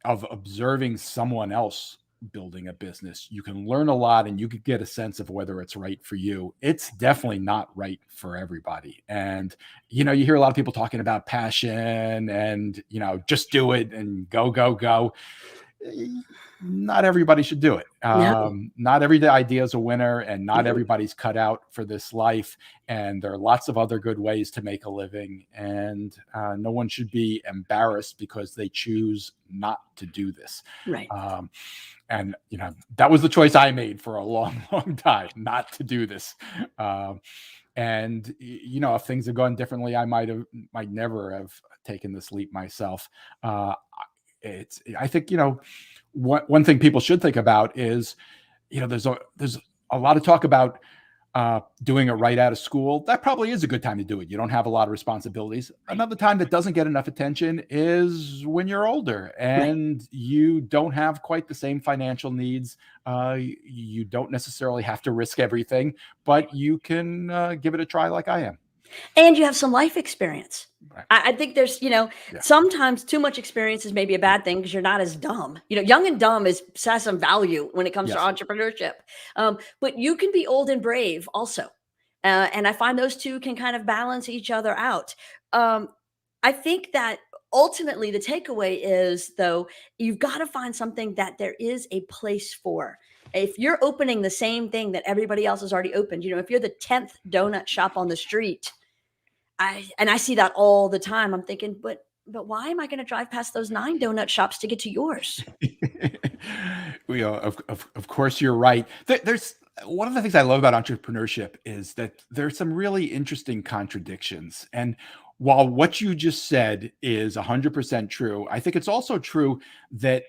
Speaker 4: of observing someone else building a business, you can learn a lot, and you could get a sense of whether it's right for you. It's definitely not right for everybody. And, you hear a lot of people talking about passion and, just do it and go, go, go. Not everybody should do it.
Speaker 3: No.
Speaker 4: Not every idea is a winner, and not everybody's cut out for this life. And there are lots of other good ways to make a living. And no one should be embarrassed because they choose not to do this.
Speaker 3: Right.
Speaker 4: And, that was the choice I made for a long, long time, not to do this. And, if things had gone differently, I might never have taken this leap myself. I think, one thing people should think about is, there's a lot of talk about doing it right out of school, that probably is a good time to do it. You don't have a lot of responsibilities. Another time that doesn't get enough attention is when you're older
Speaker 3: Right.
Speaker 4: and you don't have quite the same financial needs. You don't necessarily have to risk everything, but you can give it a try like I am.
Speaker 3: And you have some life experience.
Speaker 4: Right.
Speaker 3: I think there's,
Speaker 4: Yeah.
Speaker 3: sometimes too much experience is maybe a bad thing because you're not as dumb. Young and dumb has some value when it comes to
Speaker 4: Yes.
Speaker 3: entrepreneurship. But you can be old and brave also. And I find those two can kind of balance each other out. I think that ultimately the takeaway is, though, you've got to find something that there is a place for. If you're opening the same thing that everybody else has already opened, if you're the 10th donut shop on the street, I see that all the time. I'm thinking, but why am I going to drive past those 9 donut shops to get to yours?
Speaker 4: Of course, you're right. There's one of the things I love about entrepreneurship is that there's some really interesting contradictions. And while what you just said is 100% true, I think it's also true that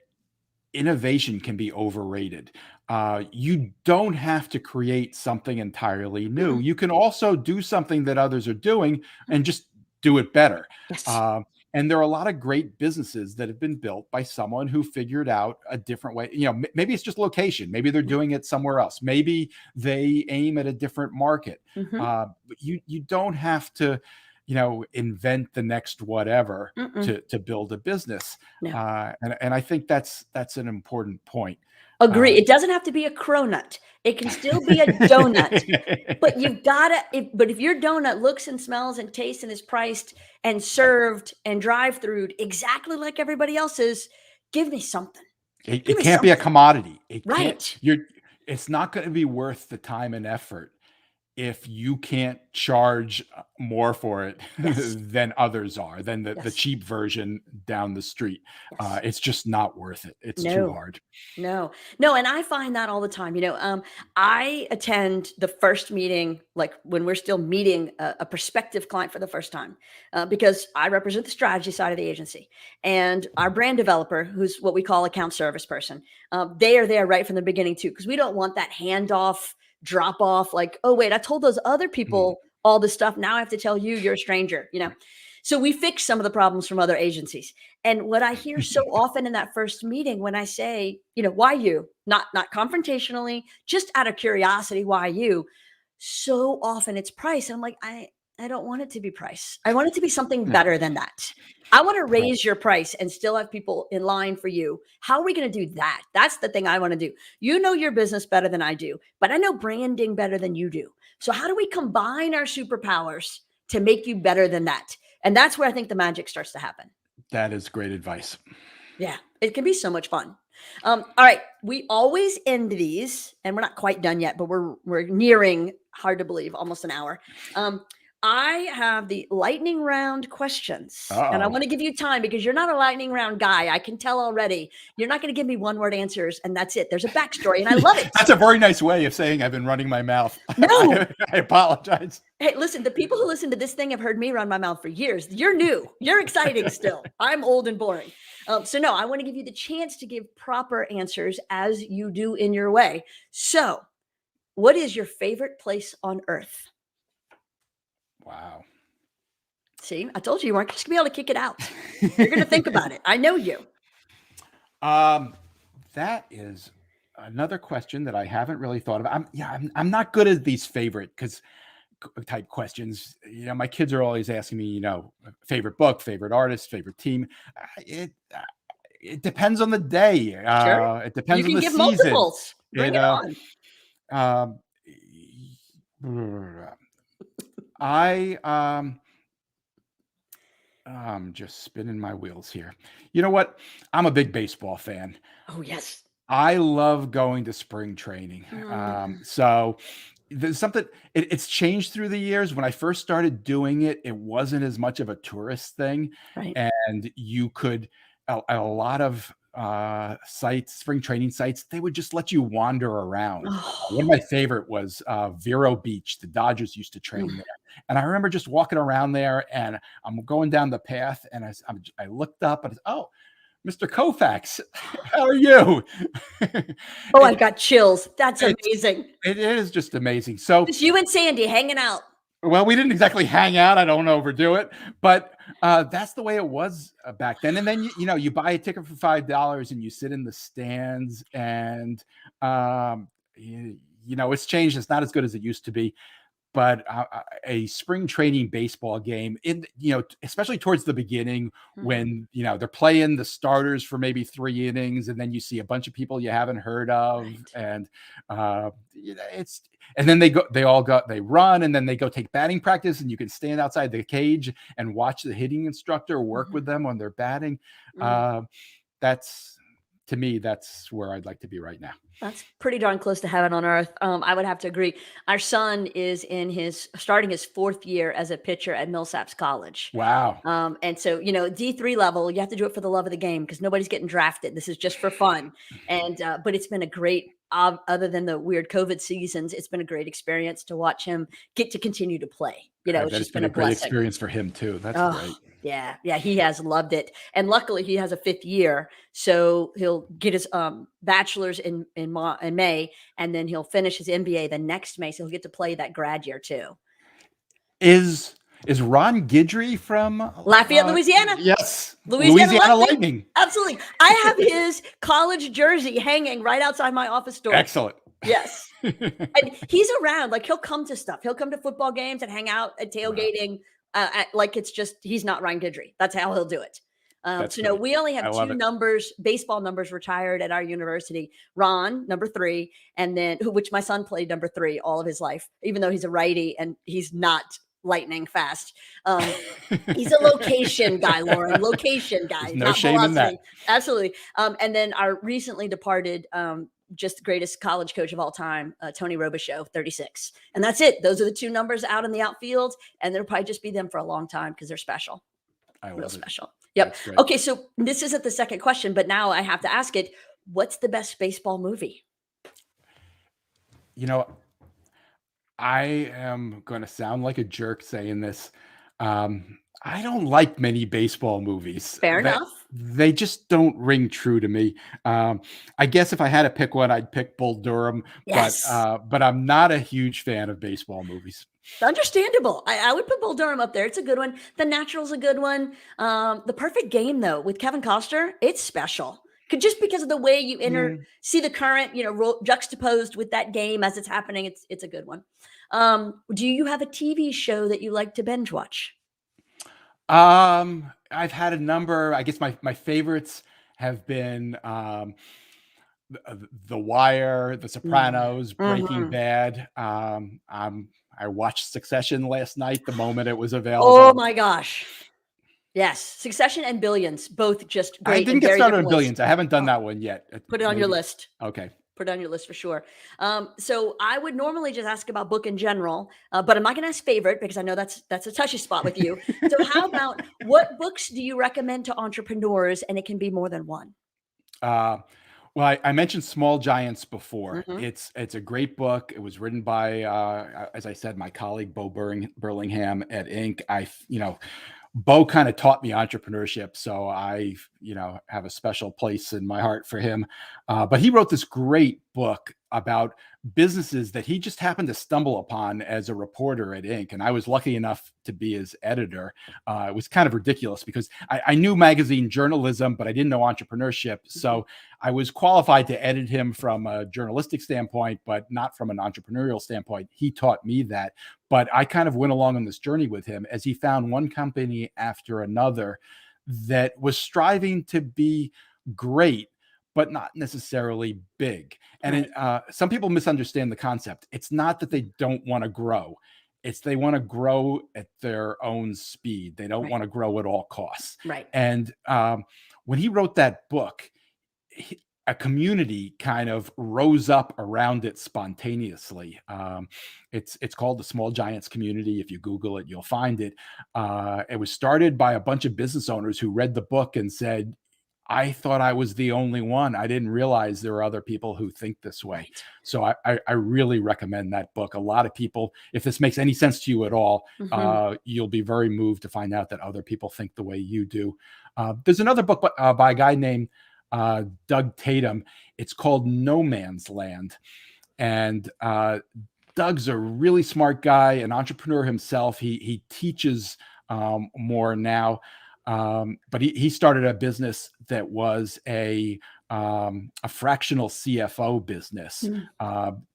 Speaker 4: innovation can be overrated. You don't have to create something entirely new.
Speaker 3: Mhm.
Speaker 4: You can also do something that others are doing and just do it better.
Speaker 3: Yes.
Speaker 4: Uh, and there are a lot of great businesses that have been built by someone who figured out a different way. Maybe it's just location. Maybe they're doing it somewhere else. Maybe they aim at a different market.
Speaker 3: Mhm.
Speaker 4: But you don't have to, invent the next whatever
Speaker 3: Mm-mm.
Speaker 4: to build a business.
Speaker 3: No.
Speaker 4: And I think that's an important point.
Speaker 3: Agree.
Speaker 4: Um,
Speaker 3: It doesn't have to be a cronut. It can still be a donut. But you've gotta but if your donut looks and smells and tastes and is priced and
Speaker 4: Right.
Speaker 3: served and drive-through exactly like everybody else's, give me something. Give
Speaker 4: It
Speaker 3: me
Speaker 4: can't be a
Speaker 3: something.
Speaker 4: commodity. It can't.
Speaker 3: Right.
Speaker 4: It's not going to be worth the time and effort if you can't charge more for it
Speaker 3: Yes.
Speaker 4: than others are, than the
Speaker 3: Yes.
Speaker 4: cheap version down the street.
Speaker 3: Yes.
Speaker 4: It's just not worth it. It's too
Speaker 3: No.
Speaker 4: hard.
Speaker 3: No. No, and I find that all the time. I attend the first meeting, like when we're still meeting a prospective client for the first time, because I represent the strategy side of the agency. And our brand developer, who's what we call account service person, they are there right from the beginning too, because we don't want that handoff, drop off, like, oh, wait, I told those other
Speaker 4: Mm.
Speaker 3: people all this stuff. Now I have to tell you you're a stranger. So we fix some of the problems from other agencies. And what I hear so often in that first meeting when I say, why you? Not confrontationally, just out of curiosity, why you? So often it's price. And I'm like, I don't want it to be price. I want it to be something
Speaker 4: No.
Speaker 3: better than that. I want to
Speaker 4: Right.
Speaker 3: raise your price and still have people in line for you. How are we going to do that? That's the thing I want to do. You know your business better than I do, but I know branding better than you do. So how do we combine our superpowers to make you better than that? And that's where I think the magic starts to happen.
Speaker 4: That is great advice.
Speaker 3: Yeah, it can be so much fun. All right, we always end these, and we're not quite done yet, but we're nearing, hard to believe, almost an hour. I have the lightning round questions, and I
Speaker 4: Uh-oh.
Speaker 3: want to give you time because you're not a lightning round guy. I can tell already. You're not going to give me one word answers, and that's it. There's a backstory, and I love it.
Speaker 4: That's a very nice way of saying I've been running my mouth.
Speaker 3: No,
Speaker 4: I apologize.
Speaker 3: hey, listen, the people who listen to this thing have heard me run my mouth for years. You're new. You're exciting still. I'm old and boring. So no, I want to give you the chance to give proper answers as you do in your way. So, what is your favorite place on earth?
Speaker 4: Wow.
Speaker 3: See, I told you weren't just gonna be able to kick it out. You're gonna think about it. I know you.
Speaker 4: Um, that is another question that I haven't really thought about. I'm not good at these favorite because type questions. My kids are always asking me, favorite book, favorite artist, favorite team. It depends on the day.
Speaker 3: Sure.
Speaker 4: It
Speaker 3: You
Speaker 4: depends on
Speaker 3: can
Speaker 4: the
Speaker 3: give
Speaker 4: season.
Speaker 3: multiples. Bring
Speaker 4: It
Speaker 3: it on.
Speaker 4: um, I I'm just spinning my wheels here. You know what? I'm a big baseball fan.
Speaker 3: Oh, yes.
Speaker 4: I love going to spring training.
Speaker 3: Mm,
Speaker 4: So there's something, it's changed through the years. When I first started doing it, it wasn't as much of a tourist thing.
Speaker 3: right.
Speaker 4: And you could, a lot of sites, spring training sites, they would just let you wander around. One of
Speaker 3: Oh,
Speaker 4: my favorite was Vero Beach. The Dodgers used to train
Speaker 3: mm,
Speaker 4: there. And I remember just walking around there and I'm going down the path and I looked up and oh, Mr. Koufax, how are you?
Speaker 3: Oh, I've got chills. That's
Speaker 4: It's
Speaker 3: amazing.
Speaker 4: it is just amazing. So,
Speaker 3: Just you and Sandy hanging out.
Speaker 4: well, we didn't exactly hang out. I don't want to overdo it, but that's the way it was back then. And then you buy a ticket for $5 and you sit in the stands, and it's changed. It's not as good as it used to be. But a spring training baseball game, especially towards the beginning, when they're playing the starters for maybe 3 innings, and then you see a bunch of people you haven't heard of,
Speaker 3: Right.
Speaker 4: and and then they run, and then they go take batting practice, and you can stand outside the cage and watch the hitting instructor work with them when they're batting.
Speaker 3: Mm.
Speaker 4: That's To me, that's where I'd like to be right now.
Speaker 3: That's pretty darn close to heaven on earth. I would have to agree. Our son is starting his 4th year as a pitcher at Millsaps College.
Speaker 4: Wow.
Speaker 3: And so, D3 level, you have to do it for the love of the game because nobody's getting drafted. This is just for fun. And, but it's been a great, other than the weird COVID seasons, it's been a great experience to watch him get to continue to play.
Speaker 4: I
Speaker 3: It's
Speaker 4: bet
Speaker 3: just
Speaker 4: it's
Speaker 3: been
Speaker 4: been
Speaker 3: a
Speaker 4: a great
Speaker 3: blessing.
Speaker 4: experience for him too. That's
Speaker 3: Oh,
Speaker 4: great.
Speaker 3: yeah, he has loved it, and luckily he has a 5th year, so he'll get his bachelor's in May, and then he'll finish his MBA the next May, so he'll get to play that grad year too.
Speaker 4: Is Ron Guidry from
Speaker 3: Lafayette, Louisiana?
Speaker 4: Yes,
Speaker 3: Louisiana
Speaker 4: Lightning.
Speaker 3: Absolutely. I have his college jersey hanging right outside my office door.
Speaker 4: Excellent.
Speaker 3: Yes. And he's around, like he'll come to stuff. He'll come to football games and hang out at tailgating. Like it's just he's not Ryan Guidry. That's how he'll do it.
Speaker 4: That's
Speaker 3: So no,
Speaker 4: great.
Speaker 3: we only
Speaker 4: I
Speaker 3: have
Speaker 4: love
Speaker 3: 2
Speaker 4: it.
Speaker 3: baseball numbers retired at our university. Ron, number 3, and then which my son played number 3 all of his life, even though he's a righty and he's not lightning fast. He's a location guy, Loren. Location guy.
Speaker 4: There's no
Speaker 3: not
Speaker 4: shame in that.
Speaker 3: velocity. Absolutely. And then our recently departed just greatest college coach of all time, Tony Robichaux, 36. And that's it. Those are the 2 numbers out in the outfield. And there'll probably just be them for a long time because they're special.
Speaker 4: I
Speaker 3: Real
Speaker 4: love it.
Speaker 3: special. Yep.
Speaker 4: That's great.
Speaker 3: Okay. So this isn't the second question, but now I have to ask it. What's the best baseball movie?
Speaker 4: I am going to sound like a jerk saying this. I don't like many baseball movies.
Speaker 3: Fair enough.
Speaker 4: They just don't ring true to me. I guess if I had to pick one, I'd pick Bull Durham.
Speaker 3: Yes.
Speaker 4: But I'm not a huge fan of baseball movies.
Speaker 3: Understandable. I would put Bull Durham up there. It's a good one. The Natural's a good one. The Perfect Game, though, with Kevin Costner, it's special. Just because of the way you see the current, juxtaposed with that game as it's happening, it's a good one. Do you have a TV show that you like to binge watch?
Speaker 4: I've had a number. I guess my favorites have been The Wire, The Sopranos, Breaking Bad. I watched Succession last night the moment it was available.
Speaker 3: Oh my gosh. Yes. Succession and Billions, both just great.
Speaker 4: I didn't get started on Billions. I haven't done that one yet.
Speaker 3: Put it on your
Speaker 4: Maybe.
Speaker 3: list.
Speaker 4: Okay.
Speaker 3: Put it on your list for sure. So I would normally just ask about book in general, but I'm not going to ask favorite because I know that's a touchy spot with you. So how about what books do you recommend to entrepreneurs? And it can be more than one.
Speaker 4: Well, I mentioned Small Giants before.
Speaker 3: Mhm.
Speaker 4: It's a great book. It was written by, as I said, my colleague Bo Burlingham at Inc. Bo kind of taught me entrepreneurship, so I, have a special place in my heart for him. But he wrote this great book about businesses that he just happened to stumble upon as a reporter at Inc. And I was lucky enough to be his editor. It was kind of ridiculous because I knew magazine journalism, but I didn't know entrepreneurship. So I was qualified to edit him from a journalistic standpoint, but not from an entrepreneurial standpoint. He taught me that. But I kind of went along on this journey with him as he found one company after another that was striving to be great, but not necessarily big. And some people misunderstand the concept. It's not that they don't want to grow. It's they want to grow at their own speed. They don't want to grow at all costs.
Speaker 3: Right.
Speaker 4: And when he wrote that book, a community kind of rose up around it spontaneously. It's called the Small Giants community. If you Google it, you'll find it. It was started by a bunch of business owners who read the book and said, I thought I was the only one. I didn't realize there are other people who think this way.
Speaker 3: Right.
Speaker 4: So I really recommend that book. A lot of people, if this makes any sense to you at all, you'll be very moved to find out that other people think the way you do. There's another book by a guy named Doug Tatum. It's called No Man's Land. And Doug's a really smart guy, an entrepreneur himself. He teaches more now, but he started a business that was a fractional CFO business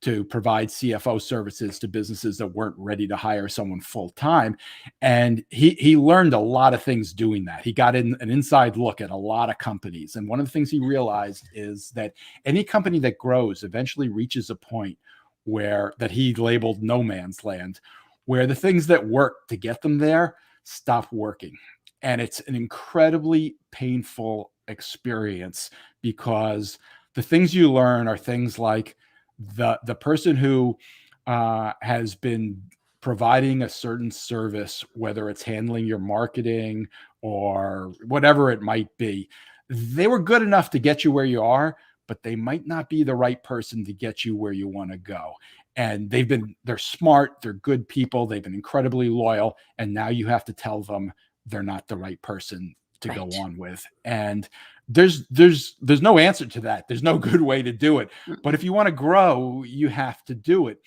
Speaker 4: to provide CFO services to businesses that weren't ready to hire someone full time. And he learned a lot of things doing that. He got an inside look at a lot of companies. And one of the things he realized is that any company that grows eventually reaches a point where that he labeled no man's land, where the things that work to get them there stop working. And it's an incredibly painful experience, because the things you learn are things like the person who has been providing a certain service, whether it's handling your marketing or whatever it might be, they were good enough to get you where you are, but they might not be the right person to get you where you want to go. And they're smart, they're good people, they've been incredibly loyal, and now you have to tell them they're not the right person to go on with. And there's no answer to that. There's no good way to do it. But if you want to grow, you have to do it.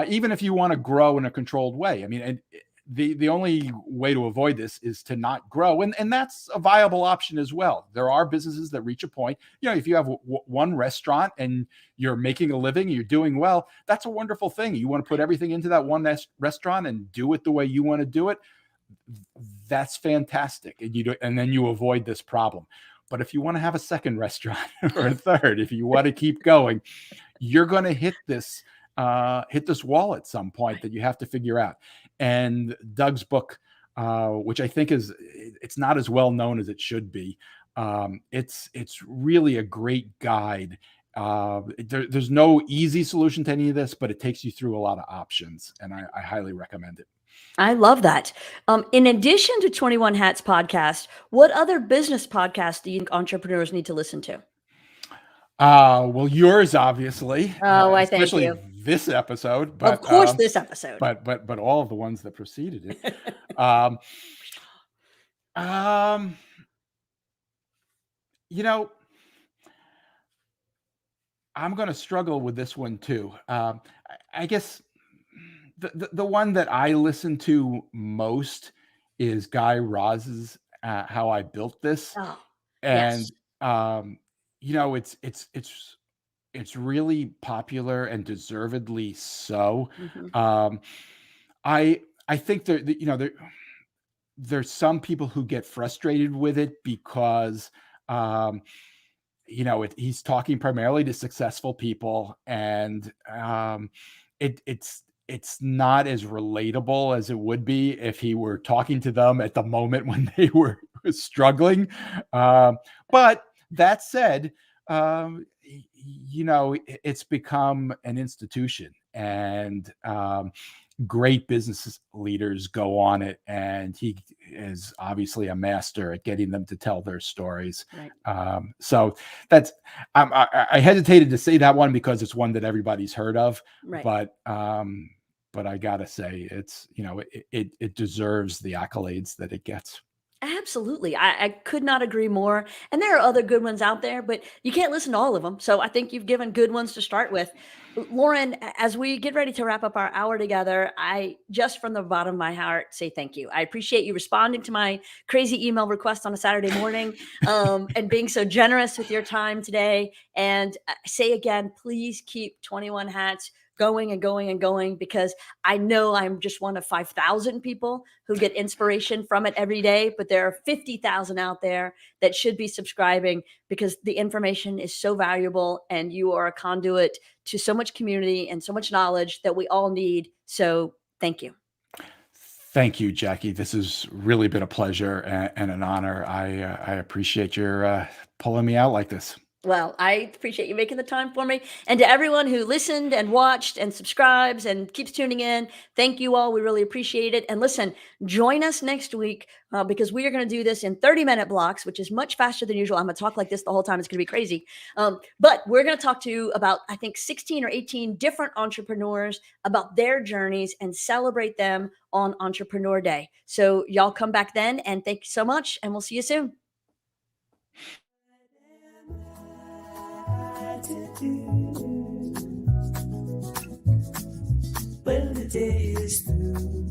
Speaker 4: Even if you want to grow in a controlled way. I mean, and the only way to avoid this is to not grow. And that's a viable option as well. There are businesses that reach a point, if you have one restaurant and you're making a living, you're doing well, that's a wonderful thing. You want to put everything into that one restaurant and do it the way you want to do it. That's fantastic. And then you avoid this problem. But if you want to have a second restaurant or a third, if you want to keep going, you're going to hit this wall at some point that you have to figure out. And Doug's book, which I think it's not as well known as it should be. It's really a great guide. There's no easy solution to any of this, but it takes you through a lot of options, and I highly recommend it.
Speaker 3: I love that. In addition to 21 Hats podcast, what other business podcasts do you think entrepreneurs need to listen to?
Speaker 4: Well, yours, obviously.
Speaker 3: Oh, I thank
Speaker 4: especially
Speaker 3: you.
Speaker 4: This episode, but
Speaker 3: Of course, this episode.
Speaker 4: but all of the ones that preceded it. um, I'm going to struggle with this one too. I guess the one that I listen to most is Guy Raz's How I Built This.
Speaker 3: Oh,
Speaker 4: And
Speaker 3: yes.
Speaker 4: it's really popular and deservedly so. I think there's some people who get frustrated with it because he's talking primarily to successful people, and it's not as relatable as it would be if he were talking to them at the moment when they were struggling. But that said, it's become an institution, and great business leaders go on it, and he is obviously a master at getting them to tell their stories.
Speaker 3: Right.
Speaker 4: So that's I hesitated to say that one because it's one that everybody's heard of,
Speaker 3: Right.
Speaker 4: but I gotta say it's it deserves the accolades that it gets.
Speaker 3: Absolutely. I could not agree more. And there are other good ones out there, but you can't listen to all of them. So I think you've given good ones to start with. Loren, as we get ready to wrap up our hour together, I just from the bottom of my heart say thank you. I appreciate you responding to my crazy email request on a Saturday morning, and being so generous with your time today. And say again, please keep 21 Hats going and going and going, because I know I'm just one of 5,000 people who get inspiration from it every day, but there are 50,000 out there that should be subscribing, because the information is so valuable and you are a conduit to so much community and so much knowledge that we all need. So thank you.
Speaker 4: Thank you, Jackie. This has really been a pleasure and an honor. I appreciate your pulling me out like this.
Speaker 3: Well, I appreciate you making the time for me. And to everyone who listened and watched and subscribes and keeps tuning in, thank you all. We really appreciate it. And listen, join us next week because we are going to do this in 30-minute blocks, which is much faster than usual. I'm going to talk like this the whole time. It's going to be crazy. But we're going to talk to about, I think, 16 or 18 different entrepreneurs about their journeys and celebrate them on Entrepreneur Day. So y'all come back then. And thank you so much. And we'll see you soon.
Speaker 1: When the day is through.